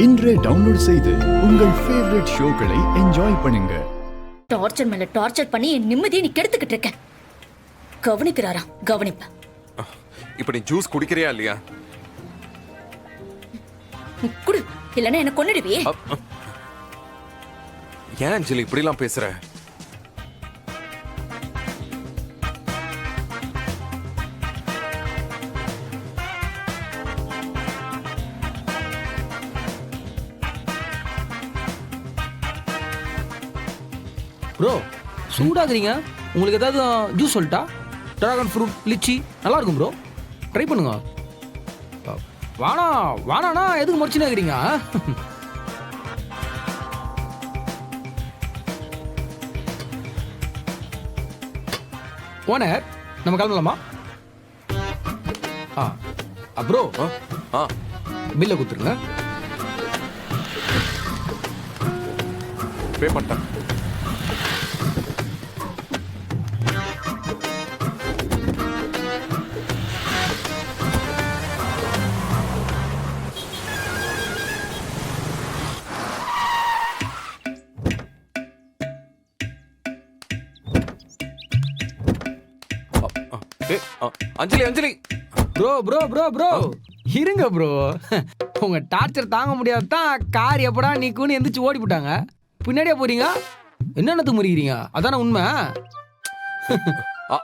இன்றே டவுன்லோட் செய்து உங்கள் ஃபேவரட் ஷோக்களை என்ஜாய் பண்ணுங்க. டார்ச்சர் மேல டார்ச்சர் பண்ணி என் நிம்மதியை நீ கெடுத்துக்கிட்டு இருக்க. கவனிக்கிறாரா? கவனிப்ப. இப்ப நீ ஜூஸ் குடிக்கிறியா இல்லையா? குடு, இல்லன்னா என்ன கொன்னுடுவியே. ஏன் அஞ்சலி இப்படி எல்லாம் பேசுற? ப்ரோ சூடாகிறீங்க, உங்களுக்கு ஏதாவது ஜூஸ் சொல்லட்டா? டிராகன் ஃப்ரூட், லிச்சி நல்லா இருக்கும் ப்ரோ, ட்ரை பண்ணுங்க. வாணாண்ணா எதுக்கு முடிச்சுன்னு இருக்கிறீங்க? ஓனர் நம்ம கிளம்பலாமா? ப்ரோ பில்லை கொடுத்துருங்க. பே பண்ணிட்டேன். அஞ்சலி அஞ்சலி ப்ரோ ப்ரோ ப்ரோ ப்ரோ இருங்க ப்ரோ, உங்க டார்ச்சர் தாங்க முடியாது தான் கார் எப்படா நீக்குன்னு எந்திரிச்சு ஓடி போட்டாங்க. பின்னாடியே போறீங்க, என்னென்னத்துக்கு முறிக்கிறீங்க? அதான உண்மை.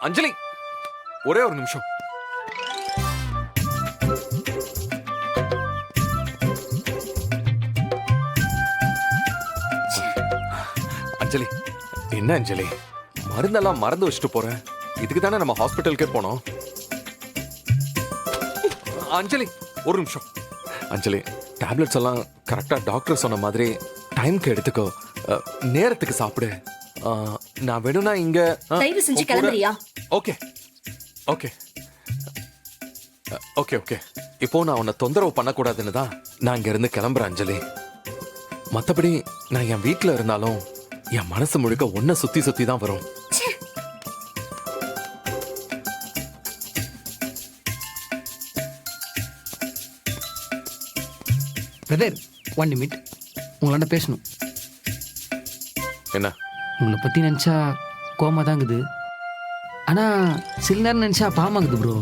அஞ்சலி ஒரே ஒரு நிமிஷம். அஞ்சலி என்ன அஞ்சலி, மருந்தெல்லாம் மறந்து வச்சுட்டு போறேன். இதுக்கு தானே நம்ம ஹாஸ்பிட்டலுக்கே போனோம். அஞ்சலி ஒரு நிமிஷம். அஞ்சலி டேப்லெட்ஸ் எல்லாம் கரெக்டா டாக்டர் சொன்ன மாதிரி டைம்க்கு எடுத்துக்கோ, நேரத்துக்கு சாப்பிடு. நான் வேணும்னா இங்க தயவு செஞ்சு கிளம்புறியா? Okay okay okay okay. இப்போ நான் உன்னை தொந்தரவு பண்ணக்கூடாதுன்னு தான் நான் இங்க இருந்து கிளம்புறேன் அஞ்சலி. மற்றபடி நான் என் வீட்டில் இருந்தாலும் என் மனசு முழுக்க ஒன்ன சுத்தி சுத்தி தான் வரும். பிரதர் 1 நிமிட், உங்களாண்ட பேசணும். என்ன? உங்களை பற்றி நினச்சா கோமா தாங்குது, ஆனால் சில நேரம் நினச்சா பாமாங்குது ப்ரோ.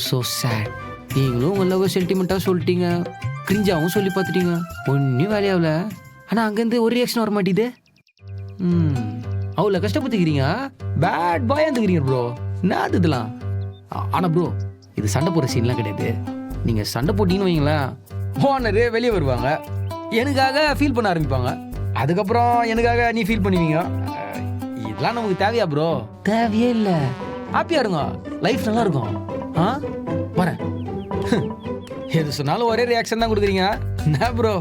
So sad. நீங்களும் உங்கள் லவ் சென்டிமெண்ட்டாக சொல்லிட்டீங்க, கிரிஞ்சாவும் சொல்லி பார்த்துட்டீங்க, ஒன்றும் வேலையாகல. ஆனால் அங்கேருந்து ஒரு ரியாக்ஷன் வர மாட்டேங்குது. அவ்வளோ கஷ்டப்பட்டுக்கிறீங்க, பேட் பாயாக இருந்துக்கிறீங்க ப்ரோ. என்ன இதெல்லாம்? ஆனால் ப்ரோ இது சண்டை போடுற சீன்லாம் கிடையாது. நீங்கள் சண்டை போட்டிங்கன்னு வைங்களேன், ஓனரு வெளியே வருவாங்க, எனக்காக ஃபீல் பண்ண ஆரம்பிப்பாங்க. அதுக்கப்புறம் எனக்காக நீ ஃபீல் பண்ணுவீங்க. இதெல்லாம் நமக்கு தேவையா ப்ரோ? தேவையே இல்லை. ஹாப்பியா இருங்க, லைஃப் நல்லா இருக்கும். வரேன். எது சொன்னாலும் ஒரே ரியாக்ஷன் தான் கொடுக்குறீங்க. என்ன ப்ரோ?